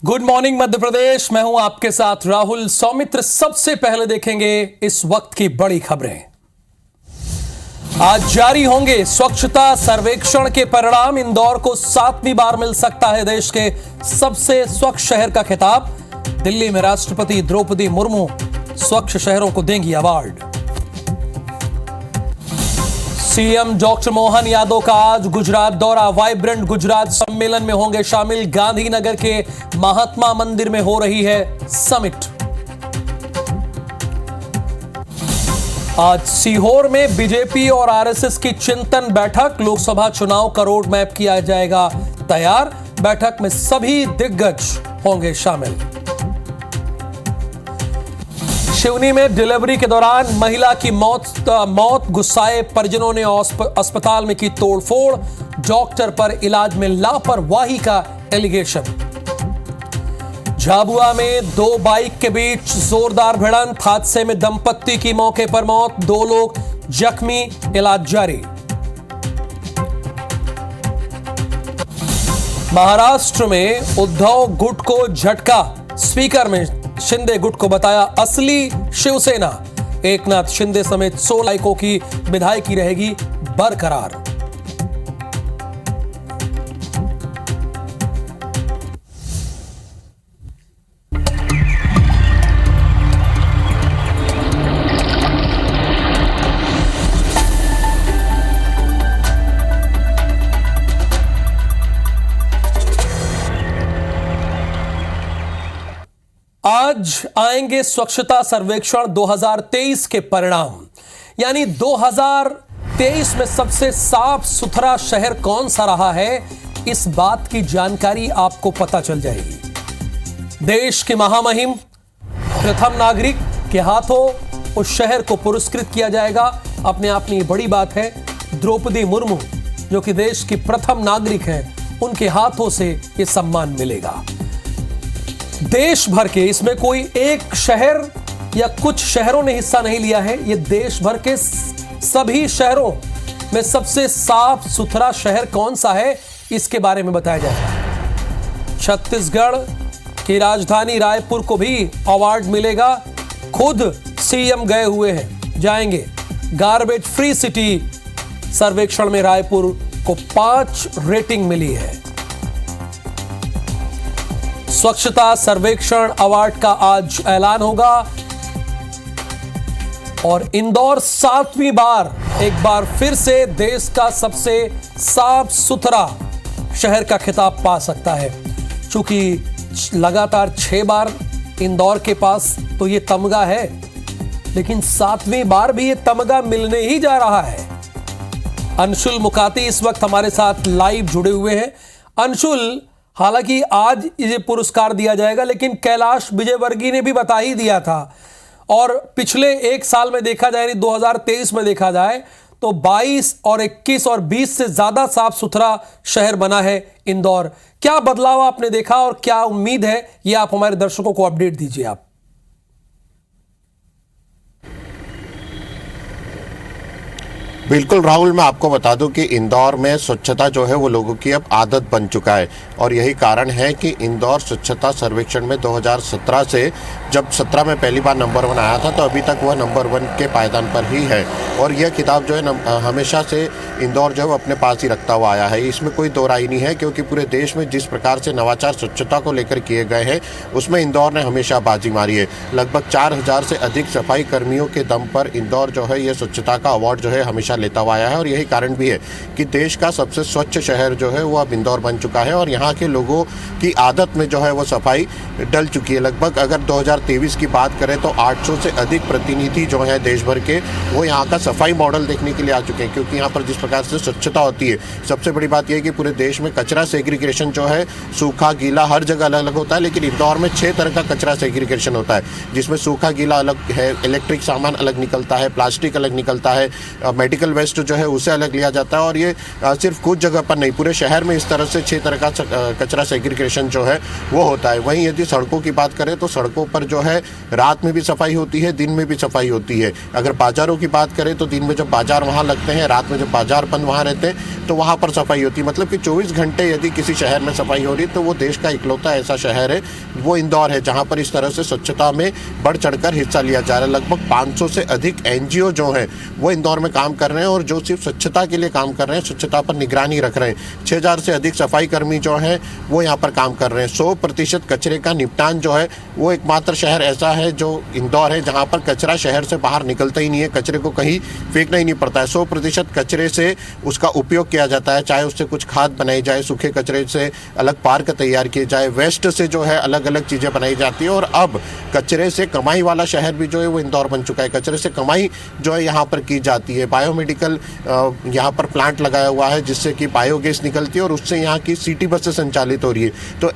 Good morning Madhya Pradesh. मैं हूं आपके साथ राहुल सौमित्र। सबसे पहले देखेंगे इस वक्त की बड़ी खबरें। आज जारी होंगे स्वच्छता सर्वेक्षण के परिणाम। इंदौर को 7वीं बार मिल सकता है देश के सबसे स्वच्छ शहर का खिताब। दिल्ली में राष्ट्रपति द्रौपदी मुर्मू स्वच्छ शहरों को देंगी award. CM doctor Mohan Yadav का आज गुजरात दौरा। वाइब्रेंट गुजरात सम्मेलन में होंगे शामिल। गांधीनगर के महात्मा मंदिर में हो रही है समिट। आज सीहोर में बीजेपी और आरएसएस की चिंतन बैठक। लोकसभा चुनाव का रोड मैप किया जाएगा तैयार। बैठक में सभी दिग्गज होंगे शामिल। सिवनी में डिलीवरी के दौरान महिला की मौत। गुस्साए परिजनों ने अस्पताल में की तोड़फोड़। डॉक्टर पर इलाज में लापरवाही का एलिगेशन। झाबुआ में 2 बाइक के बीच जोरदार भिड़ंत। हादसे में दंपत्ति की मौके पर मौत। 2 लोग जख्मी, इलाज जारी। महाराष्ट्र में उद्धव गुट को झटका। स्पीकर में शिंदे गुट को बताया असली शिवसेना। एकनाथ शिंदे समेत 16 की विधायकी रहेगी बरकरार। आज आएंगे स्वच्छता सर्वेक्षण 2023 के परिणाम। यानी 2023 में सबसे साफ सुथरा शहर कौन सा रहा है, इस बात की जानकारी आपको पता चल जाएगी। देश के महामहिम प्रथम नागरिक के हाथों उस शहर को पुरस्कृत किया जाएगा। अपने आप में बड़ी बात है। द्रौपदी मुर्मू जो कि देश की प्रथम नागरिक हैं, उनके हाथों से यह सम्मान मिलेगा। देश भर के, इसमें कोई एक शहर या कुछ शहरों ने हिस्सा नहीं लिया है। यह देश भर के सभी शहरों में सबसे साफ सुथरा शहर कौन सा है, इसके बारे में बताया जाएगा। छत्तीसगढ़ की राजधानी रायपुर को भी अवार्ड मिलेगा। खुद सीएम गए हुए हैं, जाएंगे। गार्बेज फ्री सिटी सर्वेक्षण में रायपुर को 5 रेटिंग मिली है। स्वच्छता सर्वेक्षण अवार्ड का आज ऐलान होगा। और इंदौर 7वीं बार एक बार फिर से देश का सबसे साफ सुथरा शहर का खिताब पा सकता है। चूंकि लगातार 6 बार इंदौर के पास तो ये तमगा है, लेकिन 7वीं बार भी ये तमगा मिलने ही जा रहा है। अंशुल मुकाती इस वक्त हमारे साथ लाइव जुड़े हुए हैं। अंशुल, हालांकि आज ये पुरस्कार दिया जाएगा, लेकिन कैलाश विजयवर्गीय ने भी बता ही दिया था। और पिछले 1 साल में देखा जाए, 2023 में देखा जाए तो 22 और 21 और 20 से ज्यादा साफ सुथरा शहर बना है इंदौर। क्या बदलाव आपने देखा और क्या उम्मीद है, ये आप हमारे दर्शकों को अपडेट दीजिए आप। बिल्कुल राहुल, मैं आपको बता दूं कि इंदौर में स्वच्छता जो है वो लोगों की अब आदत बन चुका है। और यही कारण है कि इंदौर स्वच्छता सर्वेक्षण में 2017 से, जब 17 में पहली बार नंबर 1 आया था, तो अभी तक वह नंबर 1 के पायदान पर ही है। और यह किताब जो है हमेशा से इंदौर जो है वो अपने पास ही रखता हुआ आया है। इसमें कोई दो राय नहीं है, क्योंकि पूरे देश में जिस प्रकार से नवाचार स्वच्छता को लेकर किए गए हैं, उसमें इंदौर ने हमेशा बाजी मारी है। लगभग 4000 से अधिक सफाई कर्मियों के दम पर इंदौर जो है ये स्वच्छता का अवार्ड जो है हमेशा लेता हुआ आया है। और यही कारण भी है कि देश का सबसे स्वच्छ शहर जो है वो अब इंदौर बन चुका है। और यहाँ के लोगों की आदत में जो है वो सफाई डल चुकी है। लगभग अगर 2023 की बात करें तो 800 से अधिक प्रतिनिधि जो है देश भर के, वो यहाँ का सफाई मॉडल देखने के लिए आ चुके हैं। क्योंकि यहाँ पर जिस प्रकार से स्वच्छता होती है, सबसे बड़ी बात यह है कि पूरे देश में कचरा सेग्रीगेशन जो है, सूखा गीला हर जगह अलग अलग होता है, लेकिन इंदौर में 6 तरह का कचरा सेग्रीगेशन होता है, जिसमें सूखा गीला अलग है, इलेक्ट्रिक सामान अलग निकलता है, प्लास्टिक अलग निकलता है, मेडिकल मेडिकल वेस्ट जो है उसे अलग लिया जाता है। और ये सिर्फ कुछ जगह पर नहीं, पूरे शहर में इस तरह से 6 तरह का कचरा सेग्रीगेशन जो है वो होता है। वहीं यदि सड़कों की बात करें तो सड़कों पर जो है रात में भी सफाई होती है, दिन में भी सफाई होती है। अगर बाजारों की बात करें तो दिन में जब बाजार वहाँ लगते हैं, रात में जब बाजार बंद वहाँ रहते हैं तो वहाँ पर सफाई होती है। मतलब कि 24 घंटे यदि किसी शहर में सफाई हो रही तो वो देश का इकलौता ऐसा शहर है, वो इंदौर है, जहाँ पर इस तरह से स्वच्छता में बढ़ चढ़कर हिस्सा लिया जा रहा है। लगभग 500 से अधिक NGO जो हैं वो इंदौर में काम कर रहे हैं और जो सिर्फ स्वच्छता के लिए काम कर रहे हैं, स्वच्छता पर निगरानी रख रहे हैं। 6000 से अधिक सफाई कर्मी जो हैं वो यहाँ पर काम कर रहे हैं। 100% कचरे का निपटान जो है वो एकमात्र शहर ऐसा है जो इंदौर है जहाँ पर कचरा शहर से बाहर निकलता ही नहीं है, कचरे को कहीं फेंकना ही नहीं पड़ता है। 100% कचरे से उसका उपयोग किया जाता है, चाहे उससे कुछ खाद बनाई जाए, सूखे कचरे से अलग पार्क तैयार किए जाए, वेस्ट से जो है अलग अलग चीज़ें बनाई जाती है। और अब कचरे से कमाई वाला शहर भी जो है वो इंदौर बन चुका है। कचरे से कमाई जो है यहाँ पर की जाती है। बायोमेडिकल यहाँ पर प्लांट लगाया हुआ है जिससे कि बायोगैस निकलती है और उससे यहाँ की सिटी बसें संचालित हो रही है। तो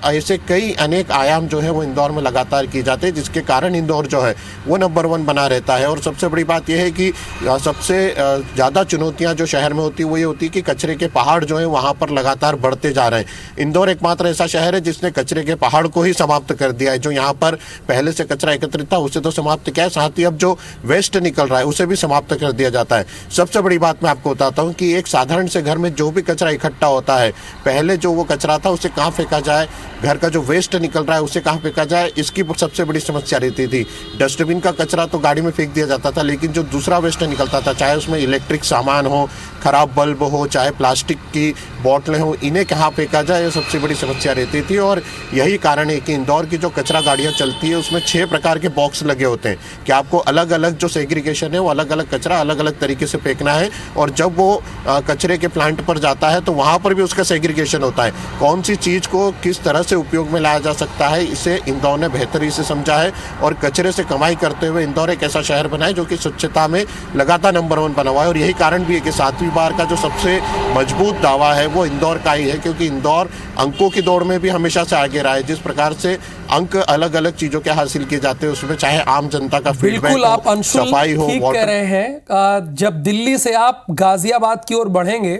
ऐसे कई अनेक आयाम जो है वो इंदौर में लगातार किए जाते हैं, जिसके कारण इंदौर जो है वो नंबर 1 बना रहता है। और सबसे बड़ी बात यह है कि सबसे ज़्यादा चुनौतियाँ जो शहर में होती है वो ये होती है कि कचरे के पहाड़ जो है वहाँ पर लगातार बढ़ते जा रहे हैं। इंदौर एकमात्र ऐसा शहर है जिसने कचरे के पहाड़ को ही समाप्त कर दिया है। जो यहाँ पर पहले से कचरा एकत्रित था उसे तो समाप्त किया है, साथ ही अब जो वेस्ट निकल रहा है उसे भी समाप्त कर दिया जाता है। सबसे बड़ी बात मैं आपको बताता हूँ कि एक साधारण से घर में जो भी कचरा इकट्ठा होता है, पहले जो वो कचरा था उसे कहाँ फेंका जाए, घर का जो वेस्ट निकल रहा है उसे कहाँ फेंका जाए, इसकी सबसे बड़ी समस्या रहती थी। डस्टबिन का कचरा तो गाड़ी में फेंक दिया जाता था, लेकिन जो दूसरा वेस्ट निकलता था, चाहे उसमें इलेक्ट्रिक सामान हो, खराब बल्ब हो, चाहे प्लास्टिक की बोतलें हो, इन्हें कहाँ फेंका जाए, ये सबसे बड़ी समस्या रहती थी। और यही कारण है कि इंदौर की जो कचरा गाड़ियाँ चलती है उसमें 6 प्रकार के बॉक्स लगे होते हैं कि आपको अलग अलग जो सेग्रीगेशन है वो अलग अलग कचरा अलग अलग तरीके से फेंकना है। और जब वो कचरे के प्लांट पर जाता है तो वहाँ पर भी उसका सेग्रीगेशन होता है। कौन सी चीज़ को किस तरह से उपयोग में लाया जा सकता है, इसे इंदौर ने बेहतरी से समझा है और कचरे से कमाई करते हुए इंदौर एक ऐसा शहर बना है जो कि स्वच्छता में लगातार नंबर 1 बना हुआ है। और यही कारण भी है कि 7वीं बार का जो सबसे मजबूत दावा है वो इंदौर का ही है, क्योंकि इंदौर अंकों की दौड़ में भी हमेशा से आगे रहा है। जिस प्रकार से अंक अलग अलग चीजों के हासिल किए जाते हैं उसमें चाहे आम जनता का बिल्कुल आप अंशुल ठीक कह रहे हैं। जब दिल्ली से आप गाजियाबाद की ओर बढ़ेंगे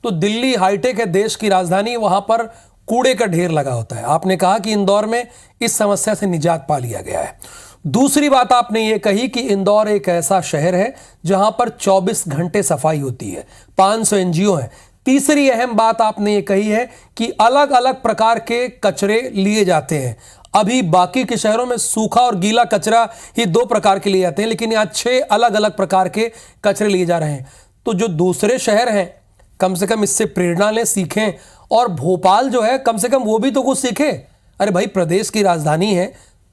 तो दिल्ली हाईटेक है, देश की राजधानी, वहां पर कूड़े का ढेर लगा होता है। आपने कहा कि इंदौर में इस समस्या से निजात पा लिया गया है। दूसरी बात आपने ये कही कि इंदौर एक ऐसा शहर है जहां पर 24 घंटे सफाई होती है, 500 NGO हैं। तीसरी अहम बात आपने ये कही है कि अलग अलग प्रकार के कचरे लिए जाते हैं। अभी बाकी के शहरों में सूखा और गीला कचरा ही 2 प्रकार के लिए जाते हैं, लेकिन यहाँ 6 अलग अलग प्रकार के कचरे लिए जा रहे हैं। तो जो दूसरे शहर हैं कम से कम इससे प्रेरणा लें, सीखें। और भोपाल जो है कम से कम वो भी तो कुछ सीखे। अरे भाई, प्रदेश की राजधानी है,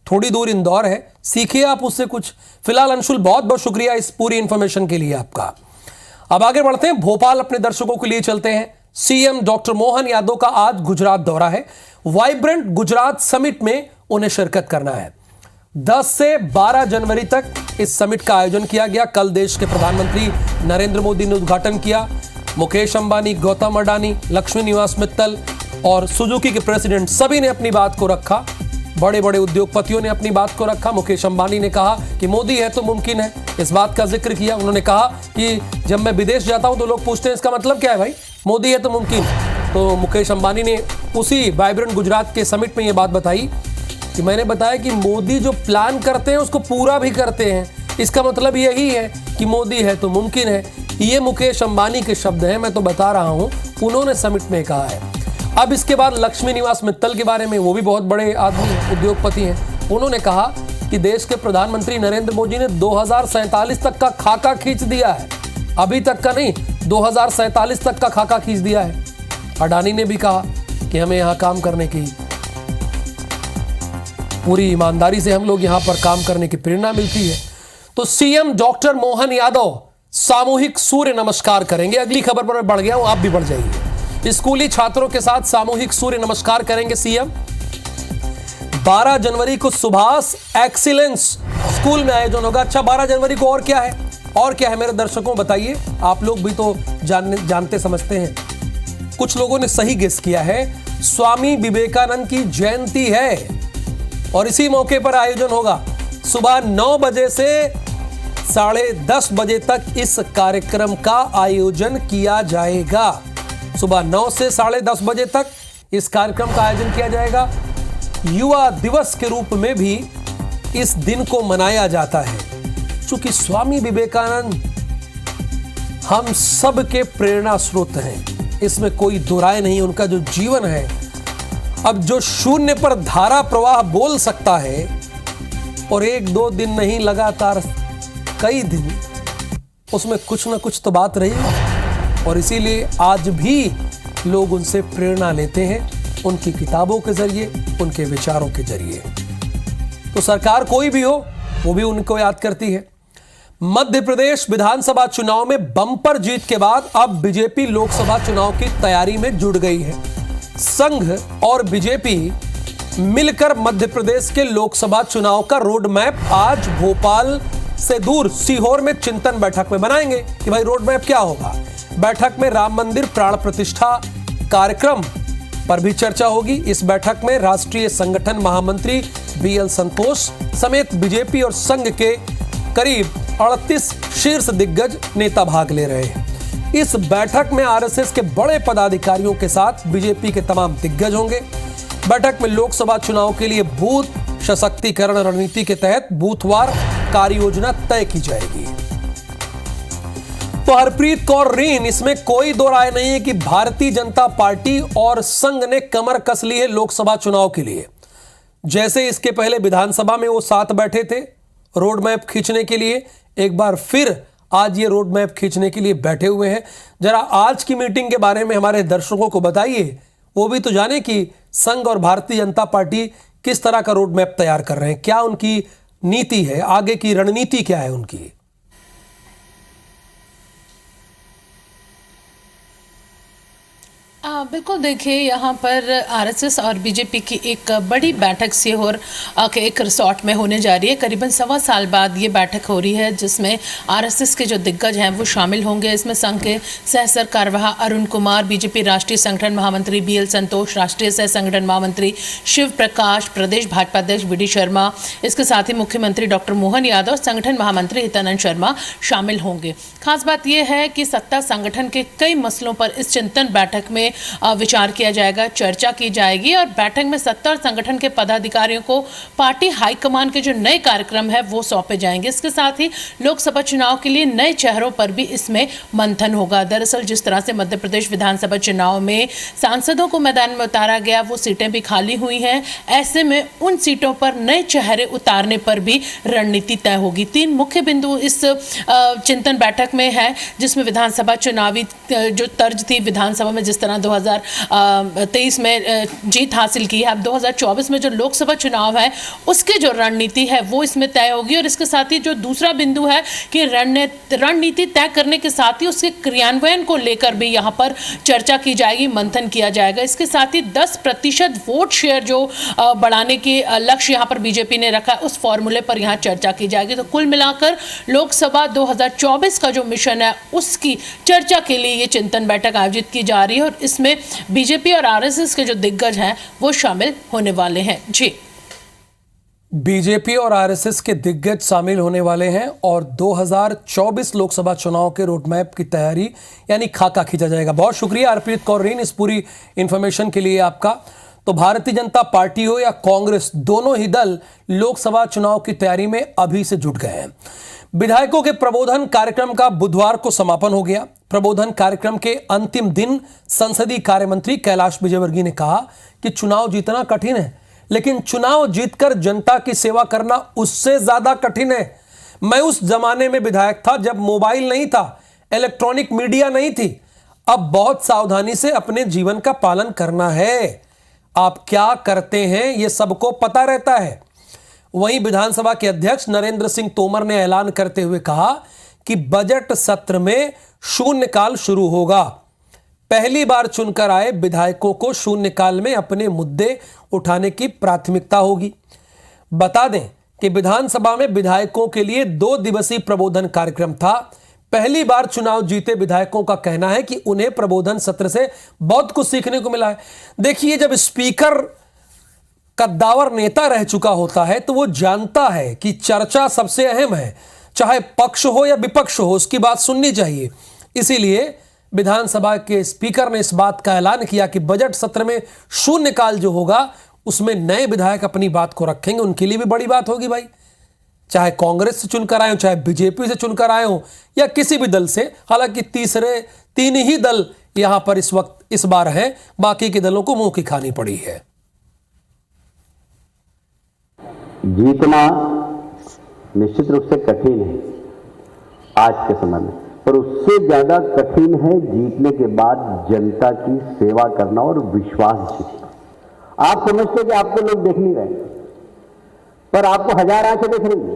थोड़ी दूर इंदौर है, सीखिए आप उससे कुछ। फिलहाल अंशुल बहुत बहुत शुक्रिया इस पूरी इंफॉर्मेशन के लिए आपका। अब आगे बढ़ते हैं, भोपाल अपने दर्शकों के लिए चलते हैं। CM डॉक्टर मोहन यादव का आज गुजरात दौरा है। वाइब्रेंट गुजरात समिट में उन्हें शिरकत करना है। 10 से 12 जनवरी तक इस समिट का आयोजन किया गया। कल देश के प्रधानमंत्री नरेंद्र मोदी ने उद्घाटन किया। मुकेश अंबानी, गौतम अडानी, लक्ष्मी निवास मित्तल और सुजुकी के प्रेसिडेंट सभी ने अपनी बात को रखा। बड़े बड़े उद्योगपतियों ने अपनी बात को रखा। मुकेश अंबानी ने कहा कि मोदी है तो मुमकिन है, इस बात का जिक्र किया। उन्होंने कहा कि जब मैं विदेश जाता हूं तो लोग पूछते हैं इसका मतलब क्या है भाई, मोदी है तो मुमकिन। तो मुकेश अंबानी ने उसी वाइब्रेंट गुजरात के समिट में ये बात बताई कि मैंने बताया कि मोदी जो प्लान करते हैं उसको पूरा भी करते हैं, इसका मतलब यही है कि मोदी है तो मुमकिन है। ये मुकेश अंबानी के शब्द हैं, मैं तो बता रहा हूं, उन्होंने समिट में कहा है। अब इसके बाद लक्ष्मी निवास मित्तल के बारे में, वो भी बहुत बड़े आदमी उद्योगपति हैं, उन्होंने कहा कि देश के प्रधानमंत्री नरेंद्र मोदी ने 2047 तक का खाका खींच दिया है, अभी तक का नहीं, 2047 तक का खाका खींच दिया है। अडानी ने भी कहा कि हमें यहाँ काम करने की पूरी ईमानदारी से हम लोग यहाँ पर काम करने की प्रेरणा मिलती है। तो CM डॉक्टर मोहन यादव सामूहिक सूर्य नमस्कार करेंगे। अगली खबर पर मैं बढ़ गया हूं, आप भी बढ़ जाइए। स्कूली छात्रों के साथ सामूहिक सूर्य नमस्कार करेंगे CM। 12 जनवरी को सुभाष एक्सीलेंस स्कूल में आयोजन होगा। अच्छा, 12 जनवरी को और क्या है, और क्या है मेरे दर्शकों बताइए, आप लोग भी तो जानते समझते हैं। कुछ लोगों ने सही गेस किया है, स्वामी विवेकानंद की जयंती है और इसी मौके पर आयोजन होगा। सुबह 9 बजे से 10:30 बजे तक इस कार्यक्रम का आयोजन किया जाएगा। सुबह 9 से 10:30 बजे तक इस कार्यक्रम का आयोजन किया जाएगा। युवा दिवस के रूप में भी इस दिन को मनाया जाता है। चूंकि स्वामी विवेकानंद हम सब के प्रेरणा स्रोत हैं, इसमें कोई दो राय नहीं। उनका जो जीवन है, अब जो शून्य पर धारा प्रवाह बोल सकता है और 1-2 दिन नहीं, लगातार कई दिन, उसमें कुछ ना कुछ तो बात रही। और इसीलिए आज भी लोग उनसे प्रेरणा लेते हैं, उनकी किताबों के जरिए, उनके विचारों के जरिए। तो सरकार कोई भी हो, वो भी उनको याद करती है। मध्य प्रदेश विधानसभा चुनाव में बम्पर जीत के बाद अब बीजेपी लोकसभा चुनाव की तैयारी में जुट गई है। संघ और बीजेपी मिलकर मध्य प्रदेश के लोकसभा चुनाव का रोड मैप आज भोपाल से दूर सीहोर में चिंतन बैठक में बनाएंगे कि भाई रोड मैप क्या होगा। बैठक में राम मंदिर प्राण प्रतिष्ठा कार्यक्रम पर भी चर्चा होगी। इस बैठक में राष्ट्रीय संगठन महामंत्री बीएल संतोष समेत बीजेपी और संघ के करीब 38 शीर्ष दिग्गज नेता भाग ले रहे हैं। इस बैठक में आरएसएस के बड़े पदाधिकारियों के साथ बीजेपी के तमाम दिग्गज होंगे। बैठक में लोकसभा चुनाव के लिए बूथ सशक्तिकरण रणनीति के तहत बूथवार कार्य योजना तय की जाएगी। तो हरप्रीत कौर रीन, इसमें कोई दो राय नहीं है कि भारतीय जनता पार्टी और संघ ने कमर कस ली है लोकसभा चुनाव के लिए। जैसे इसके पहले विधानसभा में वो साथ बैठे थे रोड मैप खींचने के लिए, एक बार फिर आज ये रोड मैप खींचने के लिए बैठे हुए हैं। जरा आज की मीटिंग के बारे में हमारे दर्शकों को बताइए, वो भी तो जाने कि संघ और भारतीय जनता पार्टी किस तरह का रोड मैप तैयार कर रहे हैं, क्या उनकी नीति है, आगे की रणनीति क्या है उनकी। बिल्कुल, देखिए यहाँ पर आरएसएस और बीजेपी की एक बड़ी बैठक सीहोर के एक रिसोर्ट में होने जा रही है। करीबन 1.25 साल बाद ये बैठक हो रही है, जिसमें आरएसएस के जो दिग्गज हैं वो शामिल होंगे। इसमें संघ के सह सरकारवाह अरुण कुमार, बीजेपी राष्ट्रीय संगठन महामंत्री बीएल संतोष, राष्ट्रीय सह संगठन महामंत्री शिव प्रकाश, प्रदेश भाजपा अध्यक्ष बीडी शर्मा, इसके साथ ही मुख्यमंत्री डॉक्टर मोहन यादव, संगठन महामंत्री हितानंद शर्मा शामिल होंगे। खास बात यह है कि सत्ता संगठन के कई मसलों पर इस चिंतन बैठक में विचार किया जाएगा, चर्चा की जाएगी और बैठक में सत्ता और संगठन के पदाधिकारियों को पार्टी हाईकमान के जो नए कार्यक्रम है वो सौंपे जाएंगे। इसके साथ ही लोकसभा चुनाव के लिए नए चेहरों पर भी इसमें मंथन होगा। दरअसल जिस तरह से मध्य प्रदेश विधानसभा चुनाव में सांसदों को मैदान में उतारा गया, वो सीटें भी खाली हुई हैं। ऐसे में उन सीटों पर नए चेहरे उतारने पर भी रणनीति तय होगी। 3 मुख्य बिंदु इस चिंतन बैठक में है, जिसमें विधानसभा चुनावी जो तर्ज थी विधानसभा में, जिस तरह 2023 में जीत हासिल की है, अब 2024 में जो लोकसभा चुनाव है उसकी जो रणनीति है वो इसमें तय होगी। और इसके साथ ही जो दूसरा बिंदु है कि रणनीति तय करने के साथ ही उसके क्रियान्वयन को लेकर भी यहाँ पर चर्चा की जाएगी, मंथन किया जाएगा। इसके साथ ही 10% वोट शेयर जो बढ़ाने के लक्ष्य यहाँ पर बीजेपी ने रखा है, उस फॉर्मूले पर यहाँ चर्चा की जाएगी। तो कुल मिलाकर लोकसभा 2024 का जो मिशन है उसकी चर्चा के लिए ये चिंतन बैठक आयोजित की जा रही है और इसमें बीजेपी और आरएसएस के जो दिग्गज हैं वो शामिल होने वाले हैं। जी, बीजेपी और आरएसएस के दिग्गज शामिल होने वाले हैं और 2024 लोकसभा चुनाव के रोडमैप की तैयारी यानी खाका खींचा जाएगा। बहुत शुक्रिया हरप्रीत कौर रीन इस पूरी इंफॉर्मेशन के लिए आपका। तो भारतीय जनता पार्टी हो या कांग्रेस, दोनों ही दल लोकसभा चुनाव की तैयारी में अभी से जुट गए हैं। विधायकों के प्रबोधन कार्यक्रम का बुधवार को समापन हो गया। प्रबोधन कार्यक्रम के अंतिम दिन संसदीय कार्य मंत्री कैलाश विजयवर्गीय ने कहा कि चुनाव जीतना कठिन है, लेकिन चुनाव जीतकर जनता की सेवा करना उससे ज्यादा कठिन है। मैं उस जमाने में विधायक था जब मोबाइल नहीं था, इलेक्ट्रॉनिक मीडिया नहीं थी। अब बहुत सावधानी से अपने जीवन का पालन करना है। आप क्या करते हैं ये सबको पता रहता है। वहीं विधानसभा के अध्यक्ष नरेंद्र सिंह तोमर ने ऐलान करते हुए कहा कि बजट सत्र में शून्यकाल शुरू होगा। पहली बार चुनकर आए विधायकों को शून्यकाल में अपने मुद्दे उठाने की प्राथमिकता होगी। बता दें कि विधानसभा में विधायकों के लिए 2 दिवसीय प्रबोधन कार्यक्रम था। पहली बार चुनाव जीते विधायकों का कहना है कि उन्हें प्रबोधन सत्र से बहुत कुछ सीखने को मिला है। देखिए, जब स्पीकर कद्दावर नेता रह चुका होता है तो वो जानता है कि चर्चा सबसे अहम है। चाहे पक्ष हो या विपक्ष हो, उसकी बात सुननी चाहिए। इसीलिए विधानसभा के स्पीकर ने इस बात का ऐलान किया कि बजट सत्र में शून्यकाल जो होगा उसमें नए विधायक अपनी बात को रखेंगे। उनके लिए भी बड़ी बात होगी भाई, चाहे कांग्रेस से चुनकर आए हो, चाहे बीजेपी से चुनकर आए हो या किसी भी दल से। हालांकि तीन ही दल यहां पर इस वक्त इस बार हैं, बाकी के दलों को मुंह की खानी पड़ी है। जीतना निश्चित रूप से कठिन है आज के समय में, पर उससे ज्यादा कठिन है जीतने के बाद जनता की सेवा करना और विश्वास जीतना। आप समझते कि आपको लोग देख नहीं रहे, पर आपको हजार आंखें देख रही हैं।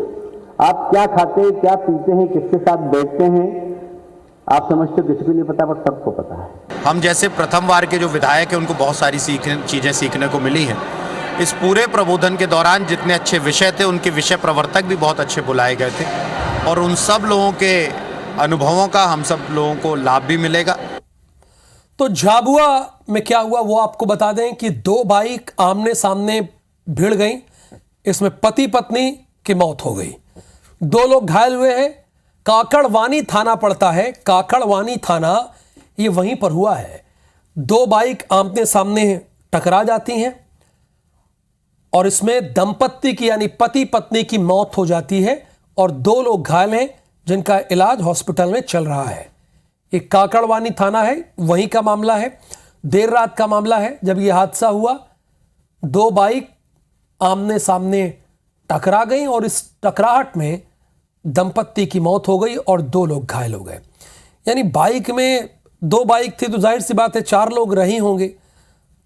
आप क्या खाते हैं, क्या पीते हैं, किसके साथ बैठते हैं, आप समझते हो किसी को नहीं पता, पर सबको पता है। हम जैसे प्रथम बार के जो विधायक हैं उनको बहुत सारी चीज़ें सीखने को मिली हैं। इस पूरे प्रबोधन के दौरान जितने अच्छे विषय थे उनके विषय प्रवर्तक भी बहुत अच्छे बुलाए गए थे और उन सब लोगों के अनुभवों का हम सब लोगों को लाभ भी मिलेगा। तो झाबुआ में क्या हुआ वो आपको बता दें कि 2 बाइक आमने सामने भिड़ गई। इसमें पति पत्नी की मौत हो गई, 2 लोग घायल हुए हैं। काकड़वानी थाना पड़ता है, काकड़वानी थाना ये वहीं पर हुआ है। 2 बाइक आमने सामने टकरा जाती हैं और इसमें दंपत्ति की यानी पति पत्नी की मौत हो जाती है और 2 लोग घायल हैं जिनका इलाज हॉस्पिटल में चल रहा है। एक काकड़वानी थाना है, वहीं का मामला है। देर रात का मामला है जब यह हादसा हुआ। 2 बाइक आमने सामने टकरा गई और इस टकराहट में दंपत्ति की मौत हो गई और 2 लोग घायल हो गए। यानी बाइक में 2 बाइक थी तो जाहिर सी बात है 4 लोग रहे होंगे,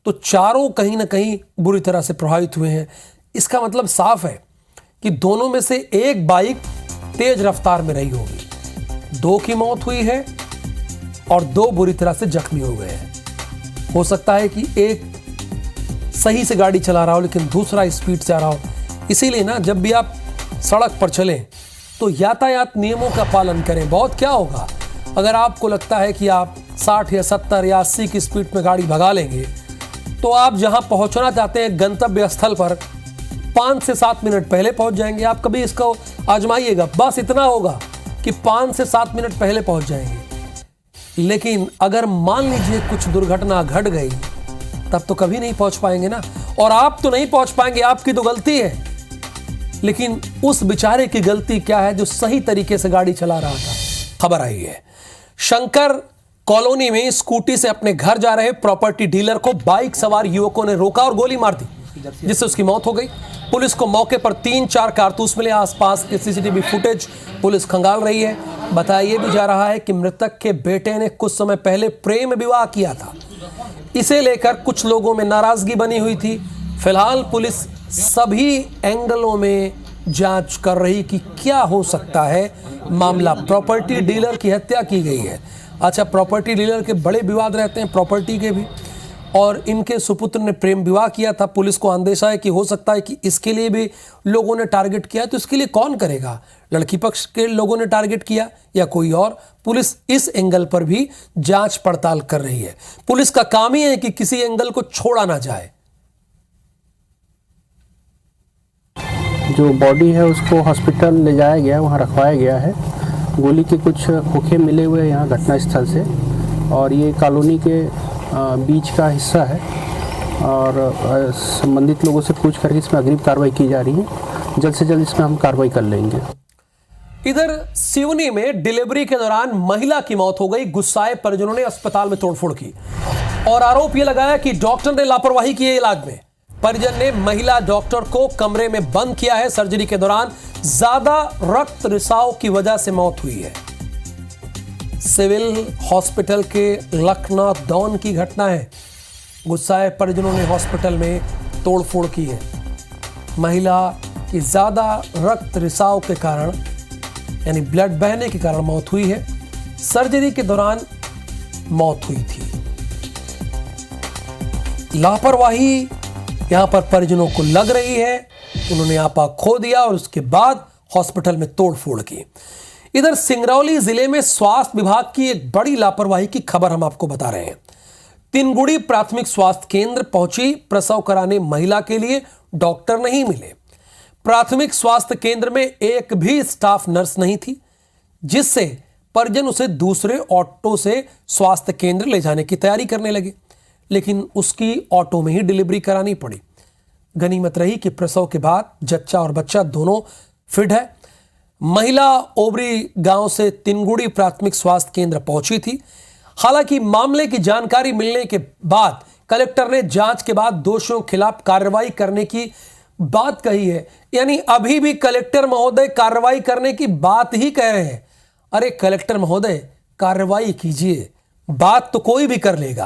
तो चारों कहीं ना कहीं बुरी तरह से प्रभावित हुए हैं। इसका मतलब साफ है कि दोनों में से एक बाइक तेज रफ्तार में रही होगी। 2 की मौत हुई है और 2 बुरी तरह से जख्मी हो गए हैं। हो सकता है कि एक सही से गाड़ी चला रहा हो लेकिन दूसरा स्पीड से आ रहा हो। इसीलिए ना जब भी आप सड़क पर चलें तो यातायात नियमों का पालन करें। बहुत क्या होगा अगर आपको लगता है कि आप 60 या 70 या 80 की स्पीड में गाड़ी भगा लेंगे तो आप जहां पहुंचना चाहते हैं गंतव्य स्थल पर 5 से 7 मिनट पहले पहुंच जाएंगे। आप कभी इसको आजमाइएगा, बस इतना होगा कि 5 से 7 मिनट पहले पहुंच जाएंगे। लेकिन अगर मान लीजिए कुछ दुर्घटना घट गई तब तो कभी नहीं पहुंच पाएंगे ना। और आप तो नहीं पहुंच पाएंगे, आपकी तो गलती है, लेकिन उस बेचारे की गलती क्या है जो सही तरीके से गाड़ी चला रहा था। खबर आई है शंकर कॉलोनी में स्कूटी से अपने घर जा रहे प्रॉपर्टी डीलर को बाइक सवार युवकों ने रोका और गोली मार दी जिससे उसकी मौत हो गई। पुलिस को मौके पर 3-4 कारतूस मिले। आसपास के सीसीटीवी फुटेज पुलिस खंगाल रही है। बताया यह भी जा रहा है कि मृतक के बेटे ने कुछ समय पहले प्रेम विवाह किया था। इसे लेकर कुछ लोगों में नाराजगी बनी हुई थी। फिलहाल पुलिस सभी एंगलों में जांच कर रही कि क्या हो सकता है मामला। प्रॉपर्टी डीलर की हत्या की गई है। अच्छा, प्रॉपर्टी डीलर के बड़े विवाद रहते हैं प्रॉपर्टी के भी, और इनके सुपुत्र ने प्रेम विवाह किया था। पुलिस को अंदेशा है कि हो सकता है कि इसके लिए भी लोगों ने टारगेट किया। तो इसके लिए कौन करेगा? लड़की पक्ष के लोगों ने टारगेट किया या कोई और? पुलिस इस एंगल पर भी जांच पड़ताल कर रही है। पुलिस का काम ही है कि किसी एंगल को छोड़ा ना जाए। जो बॉडी है उसको हॉस्पिटल ले जाया गया, वहाँ रखवाया गया है। गोली के कुछ खोखे मिले हुए हैं यहाँ घटनास्थल से, और ये कॉलोनी के बीच का हिस्सा है और संबंधित लोगों से पूछ करके इसमें अग्रिम कार्रवाई की जा रही है। जल्द से जल्द इसमें हम कार्रवाई कर लेंगे। इधर सिवनी में डिलीवरी के दौरान महिला की मौत हो गई। गुस्साए परिजनों ने अस्पताल में तोड़फोड़ की और आरोप यह लगाया कि डॉक्टर ने लापरवाही की है इलाज में। परिजन ने महिला डॉक्टर को कमरे में बंद किया है। सर्जरी के दौरान ज्यादा रक्त रिसाव की वजह से मौत हुई है। सिविल हॉस्पिटल के लखनऊ डॉन की घटना है। गुस्साए परिजनों ने हॉस्पिटल में तोड़फोड़ की है। महिला की ज्यादा रक्त रिसाव के कारण यानी ब्लड बहने के कारण मौत हुई है। सर्जरी के दौरान मौत हुई थी। लापरवाही यहां पर परिजनों को लग रही है। उन्होंने आपा खो दिया और उसके बाद हॉस्पिटल में तोड़फोड़ की। इधर सिंगरौली जिले में स्वास्थ्य विभाग की एक बड़ी लापरवाही की खबर हम आपको बता रहे हैं। तिनगुड़ी प्राथमिक स्वास्थ्य केंद्र पहुंची प्रसव कराने महिला के लिए डॉक्टर नहीं मिले। प्राथमिक स्वास्थ्य केंद्र में एक भी स्टाफ नर्स नहीं थी, जिससे परिजन उसे दूसरे ऑटो से स्वास्थ्य केंद्र ले जाने की तैयारी करने लगे, लेकिन उसकी ऑटो में ही डिलीवरी करानी पड़ी। गनीमत रही कि प्रसव के बाद जच्चा और बच्चा दोनों फिट है। महिला ओबरी गांव से तिनगुड़ी प्राथमिक स्वास्थ्य केंद्र पहुंची थी। हालांकि मामले की जानकारी मिलने के बाद कलेक्टर ने जांच के बाद दोषियों के खिलाफ कार्रवाई करने की बात कही है। यानी अभी भी कलेक्टर महोदय कार्रवाई करने की बात ही कह रहे हैं। अरे कलेक्टर महोदय, कार्रवाई कीजिए, बात तो कोई भी कर लेगा।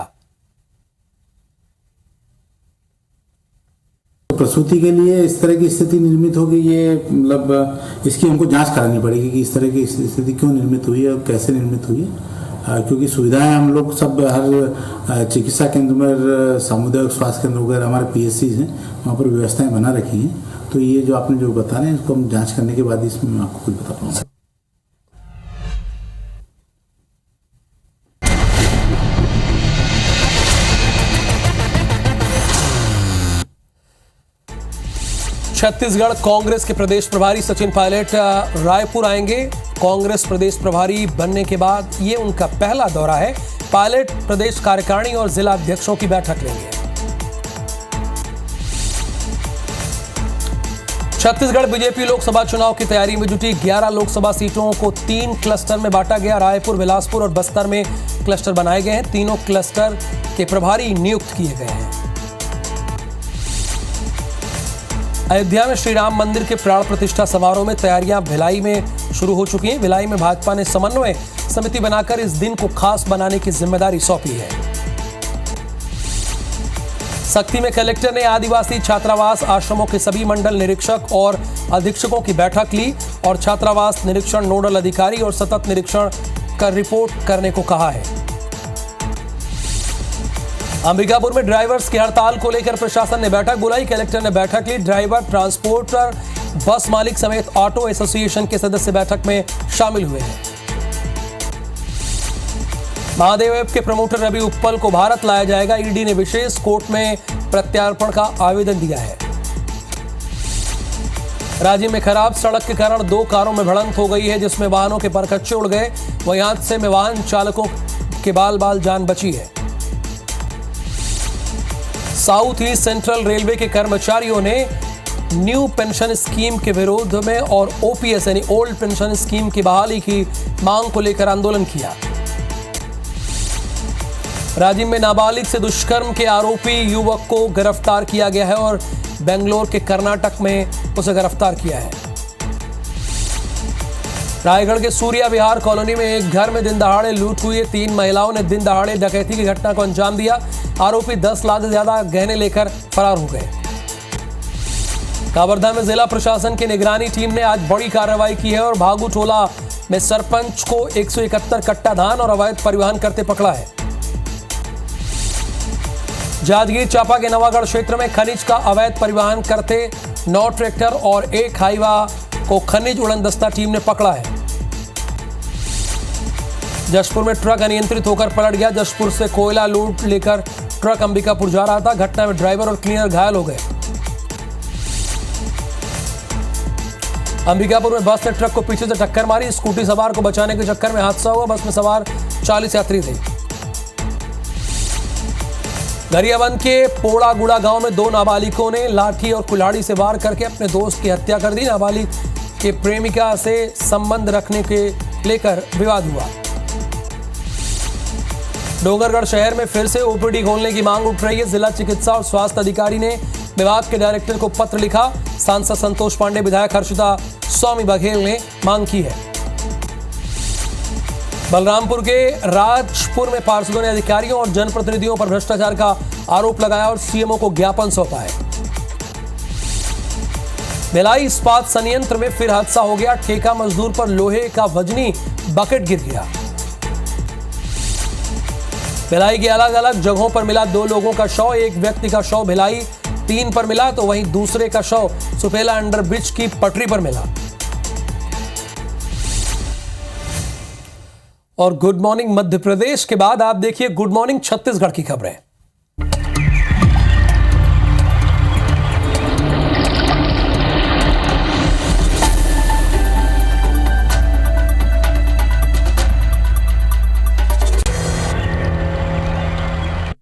प्रसूति के लिए इस तरह की स्थिति निर्मित होगी, ये मतलब इसकी हमको जांच करानी पड़ेगी कि इस तरह की स्थिति क्यों निर्मित हुई है और कैसे निर्मित हुई है, क्योंकि सुविधाएं हम लोग सब हर चिकित्सा केंद्र में, सामुदायिक स्वास्थ्य केंद्र वगैरह हमारे PSCs हैं, वहाँ पर व्यवस्थाएं बना रखी हैं। तो ये जो आपने जो बता रहे हैं इसको हम जाँच करने के बाद इसमें मैं आपको कुछ बता पाऊँगा। छत्तीसगढ़ कांग्रेस के प्रदेश प्रभारी सचिन पायलट रायपुर आएंगे। कांग्रेस प्रदेश प्रभारी बनने के बाद ये उनका पहला दौरा है। पायलट प्रदेश कार्यकारिणी और जिला अध्यक्षों की बैठक लेंगे। छत्तीसगढ़ बीजेपी लोकसभा चुनाव की तैयारी में जुटी। 11 लोकसभा सीटों को 3 क्लस्टर में बांटा गया। रायपुर, बिलासपुर और बस्तर में क्लस्टर बनाए गए हैं। तीनों क्लस्टर के प्रभारी नियुक्त किए गए हैं। अयोध्या में श्री राम मंदिर के प्राण प्रतिष्ठा समारोह में तैयारियां भिलाई में शुरू हो चुकी हैं। भिलाई में भाजपा ने समन्वय समिति बनाकर इस दिन को खास बनाने की जिम्मेदारी सौंपी है। सक्ती में कलेक्टर ने आदिवासी छात्रावास आश्रमों के सभी मंडल निरीक्षक और अधीक्षकों की बैठक ली और छात्रावास निरीक्षण नोडल अधिकारी और सतत निरीक्षण कर रिपोर्ट करने को कहा है। अंबिकापुर में ड्राइवर्स की हड़ताल को लेकर प्रशासन ने बैठक बुलाई। कलेक्टर ने बैठक ली। ड्राइवर, ट्रांसपोर्टर, बस मालिक समेत ऑटो एसोसिएशन के सदस्य बैठक में शामिल हुए हैं। महादेव ऐप के प्रमोटर रवि उप्पल को भारत लाया जाएगा। ईडी ने विशेष कोर्ट में प्रत्यार्पण का आवेदन दिया है। राज्य में खराब सड़क के कारण 2 कारों में भिड़ंत हो गई है, जिसमें वाहनों के परखच्चे उड़ गए। वहीं हादसे में वाहन चालकों के बाल जान बची है। साउथ ईस्ट सेंट्रल रेलवे के कर्मचारियों ने न्यू पेंशन स्कीम के विरोध में और OPS यानी ओल्ड पेंशन स्कीम की बहाली की मांग को लेकर आंदोलन किया। राजिम में नाबालिग से दुष्कर्म के आरोपी युवक को गिरफ्तार किया गया है और बेंगलोर के कर्नाटक में उसे गिरफ्तार किया है। रायगढ़ के सूर्या विहार कॉलोनी में एक घर में दिन दहाड़े लूट हुई है। 3 महिलाओं ने दिन दहाड़े डकैती की घटना को अंजाम दिया। आरोपी 10 लाख से ज्यादा गहने लेकर फरार हो गए। कवर्धा में जिला प्रशासन की निगरानी टीम ने आज बड़ी कार्रवाई की है और भागू टोला में सरपंच को 171 कट्टा धान और अवैध परिवहन करते पकड़ा है। जांजगीर चांपा के नवागढ़ क्षेत्र में खनिज का अवैध परिवहन करते 9 ट्रैक्टर और 1 हाईवा को खनिज उड़नदस्ता टीम ने पकड़ा है। जशपुर में ट्रक अनियंत्रित होकर पलट गया। जशपुर से कोयला लूट लेकर ट्रक अंबिकापुर जा रहा था। घटना में ड्राइवर और क्लीनर घायल हो गए। अंबिकापुर में बस ने ट्रक को पीछे से टक्कर मारी। स्कूटी सवार को बचाने के चक्कर में हादसा हुआ। बस में सवार 40 यात्री थे। गरियाबंद के पोड़ागुड़ा गांव में 2 नाबालिगों ने लाठी और कुल्हाड़ी से वार करके अपने दोस्त की हत्या कर दी। नाबालिग के प्रेमिका से संबंध रखने के लेकर विवाद हुआ। डोंगरगढ़ शहर में फिर से OPD खोलने की मांग उठ रही है। जिला चिकित्सा और स्वास्थ्य अधिकारी ने विभाग के डायरेक्टर को पत्र लिखा। सांसद संतोष पांडे, विधायक हर्षिता स्वामी बघेल ने मांग की है। बलरामपुर के राजपुर में पार्षदों ने अधिकारियों और जनप्रतिनिधियों पर भ्रष्टाचार का आरोप लगाया और CMO को ज्ञापन सौंपा है। भिलाई इस्पात संयंत्र में फिर हादसा हो गया। ठेका मजदूर पर लोहे का वजनी बकेट गिर गया। भिलाई के अलग अलग जगहों पर मिला 2 लोगों का शव। एक व्यक्ति का शव भिलाई 3 पर मिला तो वहीं दूसरे का शव सुपेला अंडरब्रिज की पटरी पर मिला। और गुड मॉर्निंग मध्य प्रदेश के बाद आप देखिए गुड मॉर्निंग छत्तीसगढ़ की खबरें।